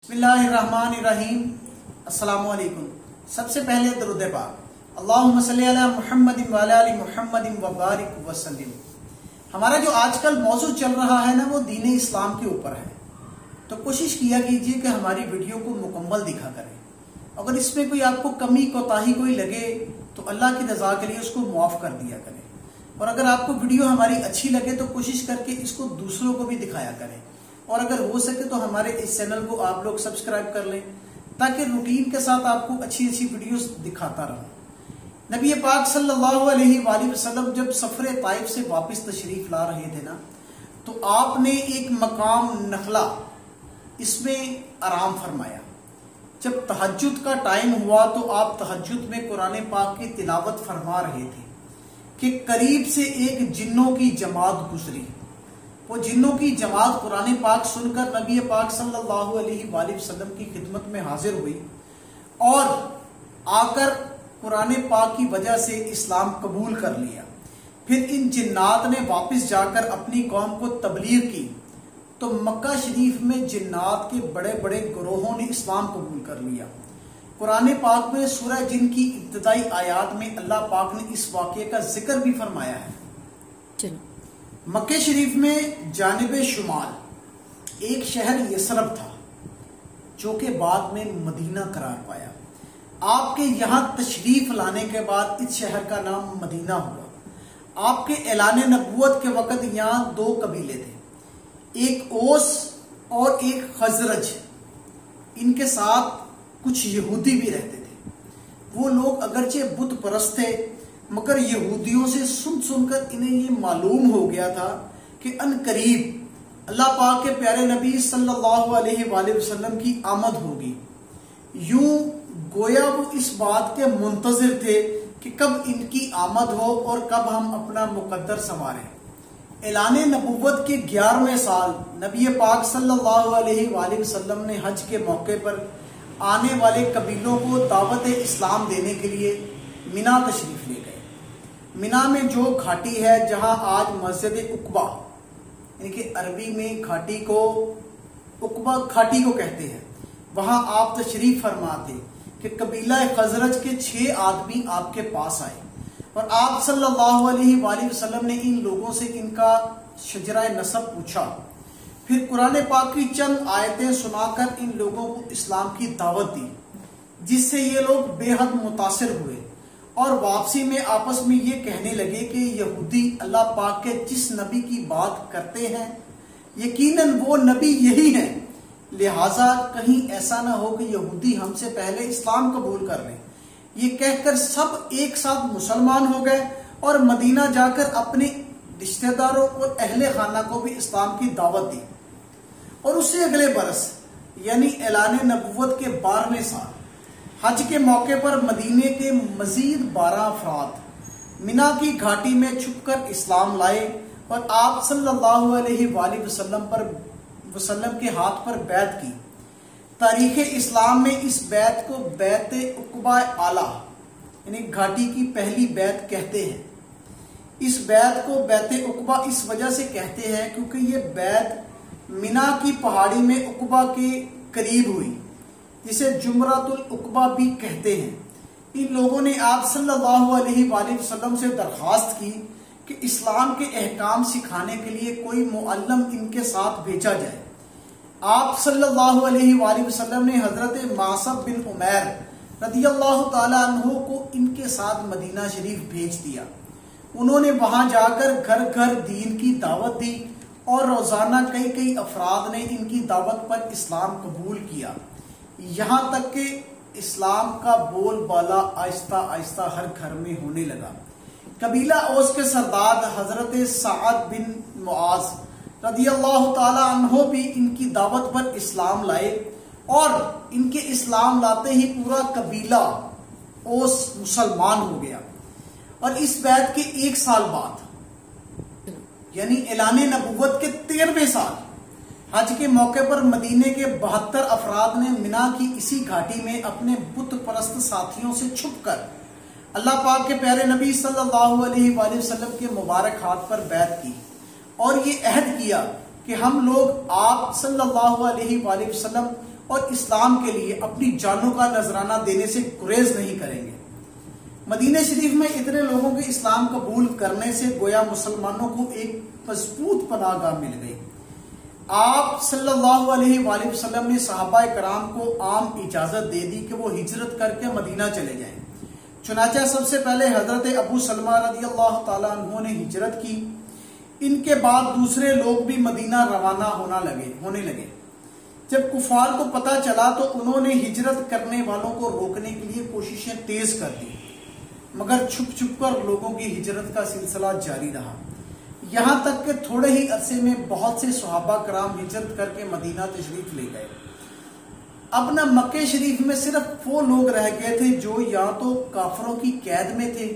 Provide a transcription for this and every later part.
بسم اللہ الرحمن الرحیم۔ السلام علیکم۔ سب سے پہلے درود پاک، اللہم صلی علی محمد وعلی آل محمد وبارک وسلم۔ ہمارا جو آج کل موضوع چل رہا ہے نا وہ دین اسلام کے اوپر ہے، تو کوشش کیا کیجئے کہ ہماری ویڈیو کو مکمل دکھا کریں۔ اگر اس میں کوئی آپ کو کمی کوتاہی کوئی لگے تو اللہ کی رضا کے لیے اس کو معاف کر دیا کریں، اور اگر آپ کو ویڈیو ہماری اچھی لگے تو کوشش کر کے اس کو دوسروں کو بھی دکھایا کریں، اور اگر ہو سکے تو ہمارے اس چینل کو آپ لوگ سبسکرائب کر لیں تاکہ روٹین کے ساتھ آپ کو اچھی ویڈیوز دکھاتا رہوں۔ نبی پاک صلی اللہ علیہ وآلہ وسلم جب سفر طائف سے واپس تشریف لا رہے تھے نا، تو آپ نے ایک مقام نخلا اس میں آرام فرمایا۔ جب تہجد کا ٹائم ہوا تو آپ تہجد میں قرآن پاک کی تلاوت فرما رہے تھے کہ قریب سے ایک جنوں کی جماعت گزری۔ وہ جنوں کی جماعت قرآن پاک سن کر نبی پاک صلی اللہ علیہ وآلہ وسلم کی خدمت میں حاضر ہوئی، اور آ کر قرآن پاک کی وجہ سے اسلام قبول کر لیا۔ پھر ان جنات نے واپس جا کر اپنی قوم کو تبلیغ کی، تو مکہ شریف میں جنات کے بڑے بڑے گروہوں نے اسلام قبول کر لیا۔ قرآن پاک میں سورہ جن کی ابتدائی آیات میں اللہ پاک نے اس واقعے کا ذکر بھی فرمایا ہے۔ مکہ شریف میں جانب شمال ایک شہر یثرب تھا، جو کہ بعد میں مدینہ قرار پایا۔ آپ کے یہاں تشریف لانے کے بعد اس شہر کا نام مدینہ ہوا۔ آپ کے اعلان نبوت کے وقت یہاں دو قبیلے تھے، ایک اوس اور ایک خزرج۔ ان کے ساتھ کچھ یہودی بھی رہتے تھے۔ وہ لوگ اگرچہ بت پرست تھے، مگر یہودیوں سے سن کر انہیں یہ معلوم ہو گیا تھا کہ ان قریب اللہ پاک کے پیارے نبی صلی اللہ علیہ وآلہ وسلم کی آمد ہوگی۔ یوں گویا وہ اس بات کے منتظر تھے کہ کب ان کی آمد ہو اور کب ہم اپنا مقدر سنواریں۔ اعلان نبوت کے 11ویں سال نبی پاک صلی اللہ علیہ وآلہ وسلم نے حج کے موقع پر آنے والے قبیلوں کو دعوت اسلام دینے کے لیے مینا تشریف لے گئے۔ مینا میں جو گھاٹی ہے جہاں آج مسجد عقبہ، یعنی کہ عربی میں گھاٹی کو عقبہ گھاٹی کو کہتے ہیں، وہاں آپ تشریف فرما تھے کہ قبیلہ خزرج کے 6 آدمی آپ کے پاس آئے، اور آپ صلی اللہ علیہ وآلہ وسلم نے ان لوگوں سے ان کا شجرہ نسب پوچھا۔ پھر قرآن پاک کی چند آیتیں سنا کر ان لوگوں کو اسلام کی دعوت دی، جس سے یہ لوگ بے حد متاثر ہوئے، اور واپسی میں آپس میں یہ کہنے لگے کہ یہودی اللہ پاک کے جس نبی کی بات کرتے ہیں یقیناً وہ نبی یہی ہیں، لہٰذا کہیں ایسا نہ ہو کہ یہودی ہم سے پہلے اسلام قبول کر لیں۔ یہ کہہ کر سب ایک ساتھ مسلمان ہو گئے، اور مدینہ جا کر اپنے رشتہ داروں اور اہل خانہ کو بھی اسلام کی دعوت دی۔ اور اس سے اگلے برس یعنی اعلان نبوت کے 12ویں سال حج کے موقع پر مدینے کے مزید 12 افراد مینا کی گھاٹی میں چھپ کر اسلام لائے، اور آپ صلی اللہ علیہ وآلہ وسلم کے ہاتھ پر بیعت کی۔ تاریخ اسلام میں اس بیعت کو بیعت عقبہ اعلیٰ یعنی گھاٹی کی پہلی بیعت کہتے ہیں۔ اس بیعت کو بیعت عقبہ اس وجہ سے کہتے ہیں کیونکہ یہ بیعت مینا کی پہاڑی میں عقبہ کے قریب ہوئی، جسے جمرۃ العقبہ بھی کہتے ہیں۔ ان لوگوں نے آپ صلی اللہ علیہ وآلہ وسلم سے درخواست کی کہ اسلام کے احکام سکھانے کے لیے کوئی معلم ان کے ساتھ بھیجا جائے۔ آپ صلی اللہ علیہ وآلہ وسلم نے حضرت معصب بن عمیر رضی اللہ تعالیٰ عنہ کو ان کے ساتھ مدینہ شریف بھیج دیا۔ انہوں نے وہاں جا کر گھر گھر دین کی دعوت دی، اور روزانہ کئی افراد نے ان کی دعوت پر اسلام قبول کیا، یہاں تک کہ اسلام کا بول بالا آہستہ آہستہ ہر گھر میں ہونے لگا۔ قبیلہ اوس کے سردار حضرت سعد بن معاذ رضی اللہ تعالی عنہ بھی ان کی دعوت پر اسلام لائے، اور ان کے اسلام لاتے ہی پورا قبیلہ اوس مسلمان ہو گیا۔ اور اس بیعت کے 1 سال بعد یعنی اعلان نبوت کے 13ویں سال حج کے موقع پر مدینے کے 72 افراد نے مینا کی اسی گھاٹی میں اپنے بت پرست ساتھیوں سے چھپ کر اللہ پاک کے پیارے نبی صلی اللہ علیہ وآلہ وسلم کے مبارک ہاتھ پر بیعت کی، اور یہ عہد کیا کہ ہم لوگ آپ صلی اللہ علیہ وآلہ وسلم اور اسلام کے لیے اپنی جانوں کا نذرانہ دینے سے گریز نہیں کریں گے۔ مدینہ شریف میں اتنے لوگوں کے اسلام قبول کرنے سے گویا مسلمانوں کو ایک مضبوط پناہ گاہ مل گئی۔ آپ صلی اللہ علیہ وآلہ وسلم نے صحابہ کرام کو عام اجازت دے دی کہ وہ ہجرت کر کے مدینہ چلے جائیں۔ چنانچہ سب سے پہلے حضرت ابو سلمہ رضی اللہ تعالیٰ عنہ نے ہجرت کی۔ ان کے بعد دوسرے لوگ بھی مدینہ روانہ ہونے لگے۔ جب کفار کو پتہ چلا تو انہوں نے ہجرت کرنے والوں کو روکنے کے لیے کوششیں تیز کر دی، مگر چھپ چھپ کر لوگوں کی ہجرت کا سلسلہ جاری رہا، یہاں تک کہ تھوڑے ہی عرصے میں بہت سے صحابہ کرام ہجرت کر کے مدینہ تشریف لے گئے۔ اب نہ مکہ شریف میں صرف وہ لوگ رہ گئے تھے جو یا تو کافروں کی قید میں تھے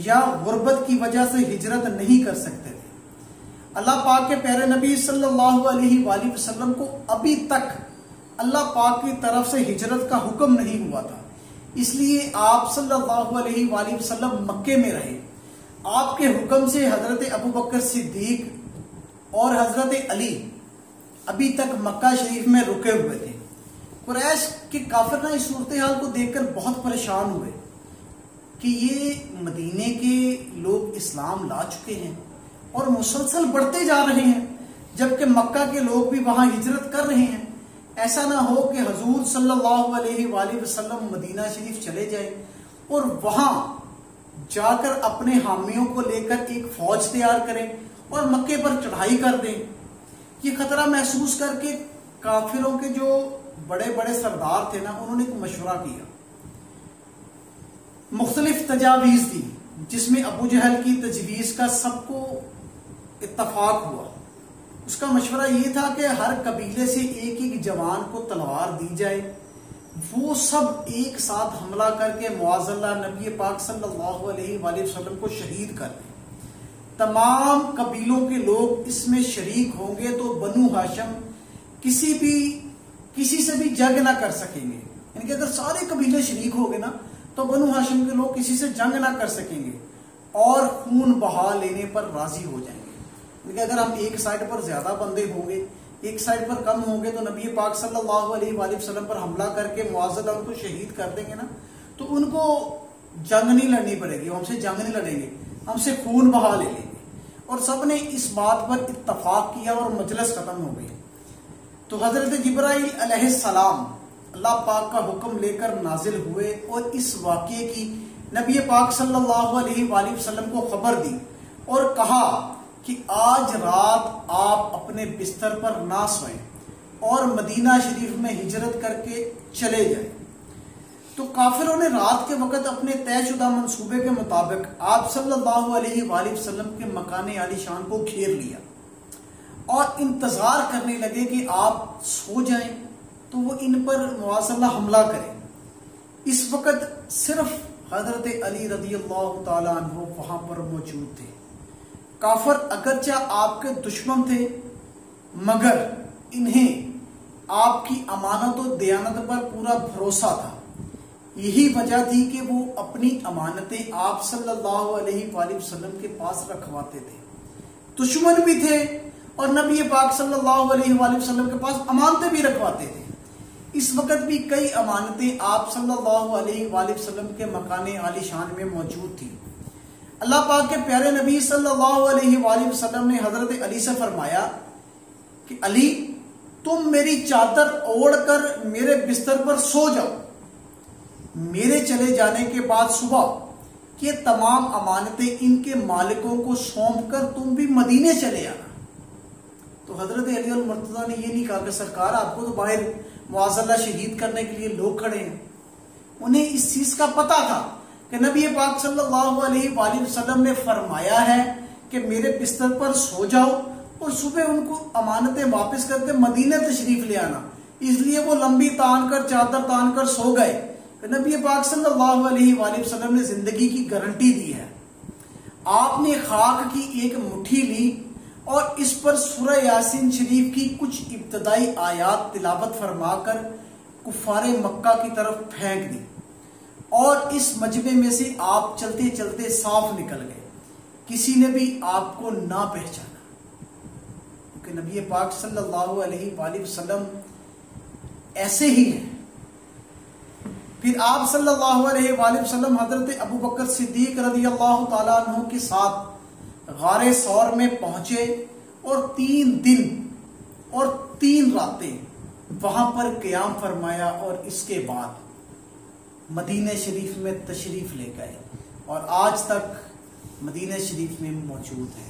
یا غربت کی وجہ سے ہجرت نہیں کر سکتے تھے۔ اللہ پاک کے پیارے نبی صلی اللہ علیہ وآلہ وسلم کو ابھی تک اللہ پاک کی طرف سے ہجرت کا حکم نہیں ہوا تھا، اس لیے آپ صلی اللہ علیہ وآلہ وسلم مکے میں رہے۔ آپ کے حکم سے حضرت ابوبکر صدیق اور حضرت علی ابھی تک مکہ شریف میں رکے ہوئے تھے۔ قریش کے کافر نہ اس صورتحال کو دیکھ کر بہت پریشان ہوئے کہ یہ مدینے کے لوگ اسلام لا چکے ہیں اور مسلسل بڑھتے جا رہے ہیں، جبکہ مکہ کے لوگ بھی وہاں ہجرت کر رہے ہیں۔ ایسا نہ ہو کہ حضور صلی اللہ علیہ وآلہ وسلم مدینہ شریف چلے جائیں اور وہاں جا کر اپنے حامیوں کو لے کر ایک فوج تیار کریں اور مکے پر چڑھائی کر دیں۔ یہ خطرہ محسوس کر کے کافروں کے جو بڑے بڑے سردار تھے نا، انہوں نے ایک مشورہ کیا، مختلف تجاویز دی، جس میں ابو جہل کی تجویز کا سب کو اتفاق ہوا۔ اس کا مشورہ یہ تھا کہ ہر قبیلے سے ایک ایک جوان کو تلوار دی جائے، وہ سب ایک ساتھ حملہ کر کے معاذ اللہ نبی پاک صلی اللہ علیہ وآلہ وسلم کو شہید کر دیں۔ تمام قبیلوں کے لوگ اس میں شریک ہوں گے تو بنو ہاشم کسی سے بھی جنگ نہ کر سکیں گے، یعنی کہ اگر سارے قبیلے شریک ہو گے نا تو بنو ہاشم کے لوگ کسی سے جنگ نہ کر سکیں گے اور خون بہا لینے پر راضی ہو جائیں گے۔ یعنی کہ اگر ہم ایک سائڈ پر زیادہ بندے ہوں گے، ایک سائڈ پر کم ہوں گے، تو نبی پاک صلی اللہ علیہ وآلہ وسلم پر حملہ کر کے معاذ اللہ ان کو شہید کر دیں گے نا، تو ان کو جنگ نہیں لڑنی پڑے گی، ہم سے جنگ نہیں لڑیں گے، ہم سے خون بہا لے لیں گے۔ اور سب نے اس بات پر اتفاق کیا اور مجلس ختم ہو گئی۔ تو حضرت جبرائیل علیہ السلام اللہ پاک کا حکم لے کر نازل ہوئے اور اس واقعے کی نبی پاک صلی اللہ علیہ وآلہ وسلم کو خبر دی اور کہا کہ آج رات آپ اپنے بستر پر نہ سوئیں اور مدینہ شریف میں ہجرت کر کے چلے جائیں۔ تو کافروں نے رات کے وقت اپنے طے شدہ منصوبے کے مطابق آپ صلی اللہ علیہ وآلہ وسلم کے مکان عالی شان کو گھیر لیا اور انتظار کرنے لگے کہ آپ سو جائیں تو وہ ان پر معاذ اللہ حملہ کریں۔ اس وقت صرف حضرت علی رضی اللہ تعالیٰ عنہ وہاں پر موجود تھے۔ کافر اگرچہ آپ کے دشمن تھے مگر انہیں آپ کی امانت و دیانت پر پورا بھروسہ تھا، یہی وجہ تھی کہ وہ اپنی امانتیں آپ صلی اللہ علیہ وآلہ وسلم کے پاس رکھواتے تھے۔ دشمن بھی تھے اور نبی پاک صلی اللہ علیہ وآلہ وسلم کے پاس امانتیں بھی رکھواتے تھے۔ اس وقت بھی کئی امانتیں آپ صلی اللہ علیہ وآلہ وسلم کے مکان عالی شان میں موجود تھی۔ اللہ پاک کے پیارے نبی صلی اللہ علیہ وآلہ وسلم نے حضرت علی سے فرمایا کہ علی تم میری چادر اوڑھ کر میرے بستر پر سو جاؤ، میرے چلے جانے کے بعد صبح یہ تمام امانتیں ان کے مالکوں کو سونپ کر تم بھی مدینے چلے آنا۔ تو حضرت علی المرتضیٰ نے یہ نہیں کہا کہ سرکار آپ کو تو باہر معاذ اللہ شہید کرنے کے لیے لوگ کھڑے ہیں، انہیں اس چیز کا پتا تھا کہ نبی پاک صلی اللہ علیہ وآلہ وسلم نے فرمایا ہے کہ میرے بستر پر سو جاؤ اور صبح ان کو امانتیں واپس کر کے مدینے تشریف لے آنا، اس لیے وہ لمبی تان کر چادر تان کر سو گئے۔ نبی پاک صلی اللہ علیہ وآلہ وسلم نے زندگی کی گارنٹی دی ہے۔ آپ نے خاک کی ایک مٹھی لی اور اس پر سورہ یاسین شریف کی کچھ ابتدائی آیات تلاوت فرما کر کفار مکہ کی طرف پھینک دی اور اس مجمع میں سے آپ چلتے چلتے صاف نکل گئے، کسی نے بھی آپ کو نہ پہچانا، کیونکہ نبی پاک صلی اللہ علیہ وآلہ وسلم ایسے ہی ہیں۔ پھر آپ صلی اللہ علیہ وآلہ وسلم حضرت ابو بکر صدیق رضی اللہ تعالیٰ عنہ کے ساتھ غار ثور میں پہنچے اور 3 دن اور 3 راتیں وہاں پر قیام فرمایا، اور اس کے بعد مدینہ شریف میں تشریف لے گئے اور آج تک مدینہ شریف میں موجود ہے۔